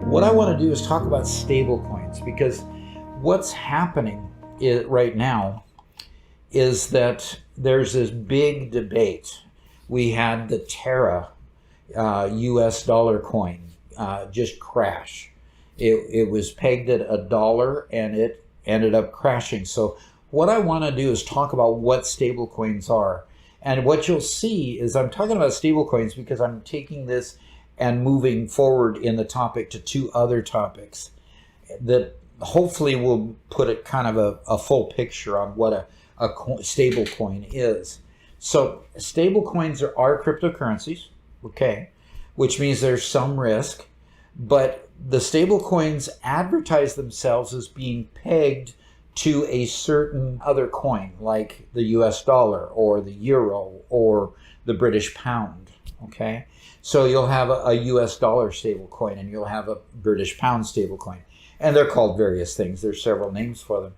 What I want to do is talk about stablecoins, because what's happening right now is that there's this big debate. We had the Terra US dollar coin just crash. It was pegged at $1 and it ended up crashing. So what I want to do is talk about what stablecoins are. And what you'll see is I'm talking about stablecoins because I'm taking this and moving forward in the topic to two other topics that hopefully will put it kind of a full picture on what a stable coin is. So stable coins are cryptocurrencies, okay, which means there's some risk, but the stable coins advertise themselves as being pegged to a certain other coin, like the US dollar or the euro or the British pound, okay? So you'll have a US dollar stable coin and you'll have a British pound stable coin. And they're called various things. There's several names for them.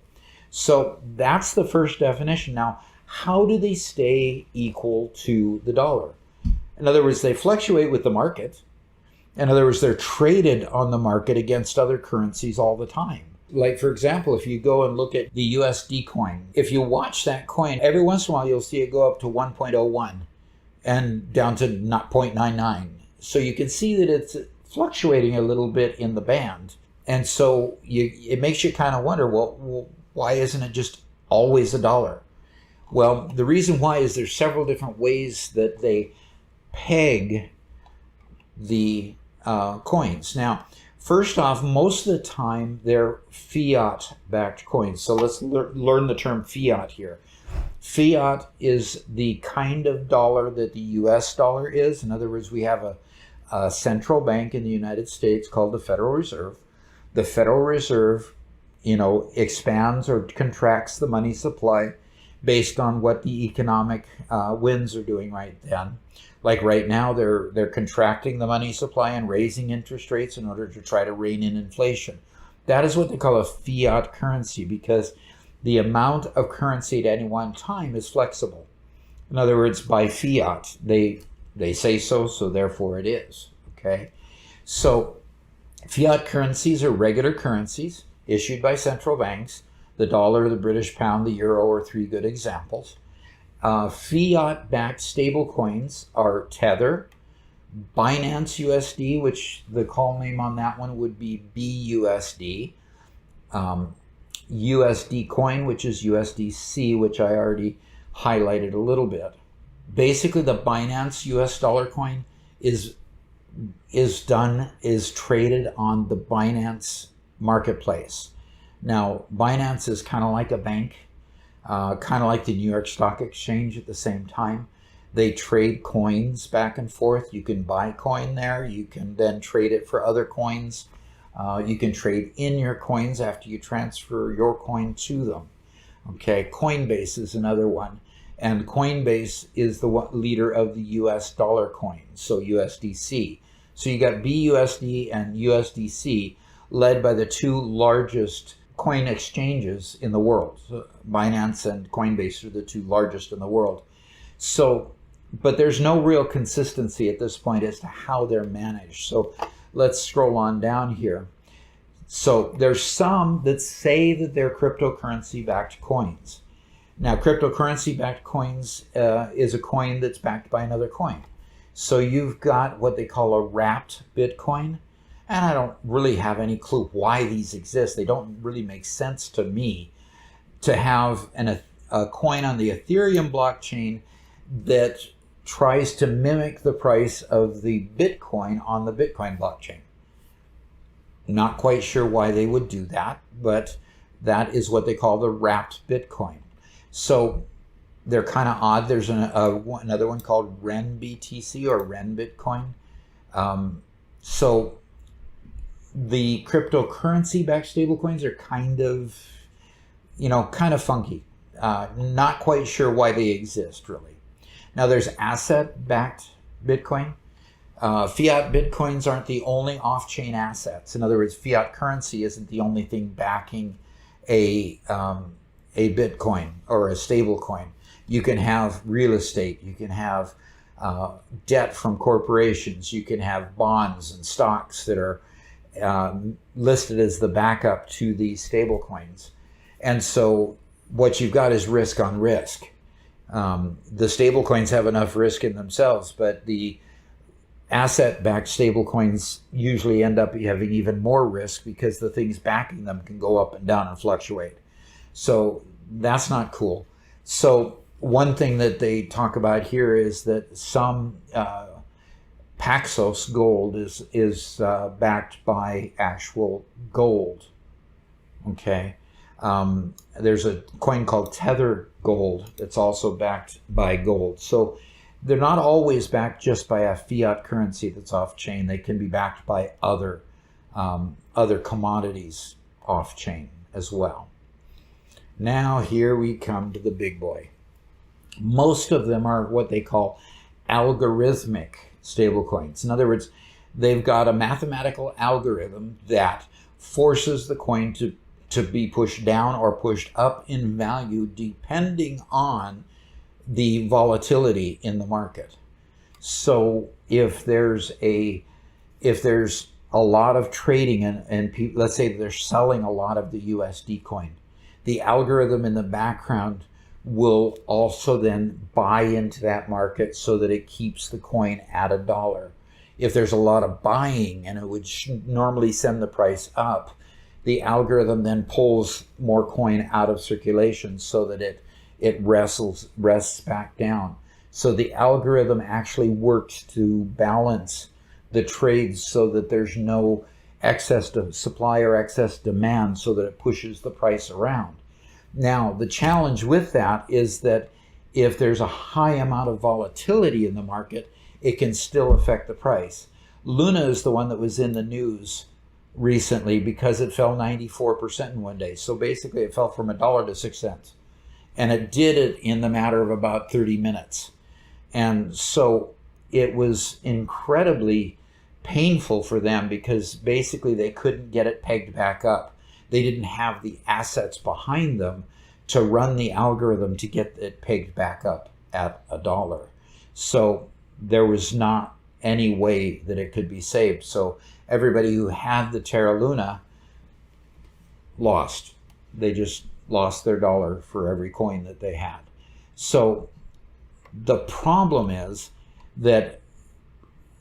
So that's the first definition. Now, how do they stay equal to the dollar? In other words, they fluctuate with the market. In other words, they're traded on the market against other currencies all the time. Like, for example, if you go and look at the USD coin, if you watch that coin, every once in a while you'll see it go up to 1.01 and down to 0.99. So you can see that it's fluctuating a little bit in the band. And so it makes you kind of wonder, well, why isn't it just always $1? Well, the reason why is there's several different ways that they peg the coins. Now, first off, most of the time they're fiat-backed coins. So let's learn the term fiat here. Fiat is the kind of dollar that the US dollar is. In other words, we have a central bank in the United States called the Federal Reserve. The Federal Reserve, expands or contracts the money supply based on what the economic winds are doing right then. Like right now, they're contracting the money supply and raising interest rates in order to try to rein in inflation. That is what they call a fiat currency, because the amount of currency at any one time is flexible. In other words, by fiat, they say so therefore it is, okay? So fiat currencies are regular currencies issued by central banks. The dollar, the British pound, the euro are three good examples. Fiat-backed stablecoins are Tether, Binance USD, which the call name on that one would be BUSD, USD coin, which is USDC, which I already highlighted a little bit. Basically, the Binance US dollar coin is traded on the Binance marketplace. Now, Binance is kind of like a bank, kind of like the New York Stock Exchange at the same time. They trade coins back and forth. You can buy coin there. You can then trade it for other coins. You can trade in your coins after you transfer your coin to them. Okay, Coinbase is another one. And Coinbase is the leader of the US dollar coin, so USDC. So you got BUSD and USDC, led by the two largest coin exchanges in the world. So Binance and Coinbase are the two largest in the world. So, but there's no real consistency at this point as to how they're managed. So let's scroll on down here. So there's some that say that they're cryptocurrency-backed coins. Now, cryptocurrency-backed coins is a coin that's backed by another coin. So you've got what they call a wrapped Bitcoin. And I don't really have any clue why these exist. They don't really make sense to me to have a coin on the Ethereum blockchain that tries to mimic the price of the Bitcoin on the Bitcoin blockchain. Not quite sure why they would do that, but that is what they call the wrapped Bitcoin. So they're kind of odd. There's another one called Ren BTC or Ren Bitcoin. So the cryptocurrency-backed stablecoins are kind of funky. Not quite sure why they exist, really. Now, there's asset-backed Bitcoin. Fiat Bitcoins aren't the only off-chain assets. In other words, fiat currency isn't the only thing backing a Bitcoin or a stable coin. You can have real estate. You can have debt from corporations. You can have bonds and stocks that are listed as the backup to these stable coins. And so what you've got is risk on risk. The stable coins have enough risk in themselves, but the asset-backed stable coins usually end up having even more risk because the things backing them can go up and down and fluctuate. So that's not cool. So one thing that they talk about here is that some Paxos gold is backed by actual gold. Okay. There's a coin called Tether Gold that's also backed by gold. So they're not always backed just by a fiat currency that's off chain. They can be backed by other commodities off chain as well. Now here we come to the big boy. Most of them are what they call algorithmic stablecoins. In other words, they've got a mathematical algorithm that forces the coin to be pushed down or pushed up in value depending on the volatility in the market. So if there's a lot of trading and people, let's say they're selling a lot of the USD coin, the algorithm in the background will also then buy into that market so that it keeps the coin at $1. If there's a lot of buying and it would normally send the price up, the algorithm then pulls more coin out of circulation so that it rests back down. So the algorithm actually works to balance the trades so that there's no excess supply or excess demand so that it pushes the price around. Now, the challenge with that is that if there's a high amount of volatility in the market, it can still affect the price. Luna is the one that was in the news recently because it fell 94% in one day. So basically it fell from $1 to 6 cents. And it did it in the matter of about 30 minutes. And so it was incredibly painful for them because basically they couldn't get it pegged back up. They didn't have the assets behind them to run the algorithm to get it pegged back up at $1. So there was not any way that it could be saved. So everybody who had the Terra Luna lost. They just lost their $1 for every coin that they had. So the problem is that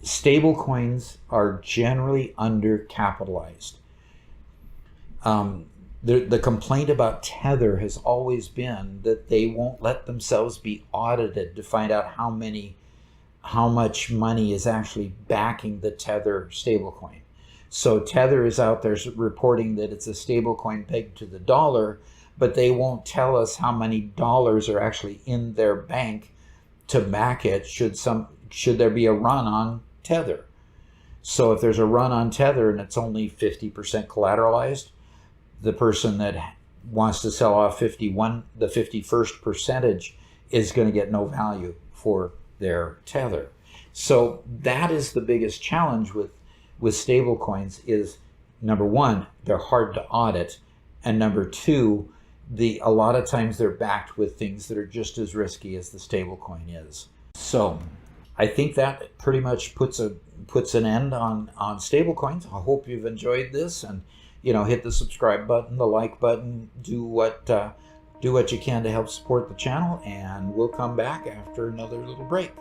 stable coins are generally undercapitalized. The complaint about Tether has always been that they won't let themselves be audited to find out how much money is actually backing the Tether stablecoin. So Tether is out there reporting that it's a stablecoin pegged to the dollar, but they won't tell us how many dollars are actually in their bank to back it should there be a run on Tether. So if there's a run on Tether and it's only 50% collateralized, the person that wants to sell off the 51st percentage is going to get no value for their Tether. So that is the biggest challenge with stable coins is, number one, they're hard to audit, and number two, a lot of times they're backed with things that are just as risky as the stable coin is. So I think that pretty much puts an end on stable coins. I hope you've enjoyed this, and hit the subscribe button, the like button, do what you can to help support the channel, and we'll come back after another little break.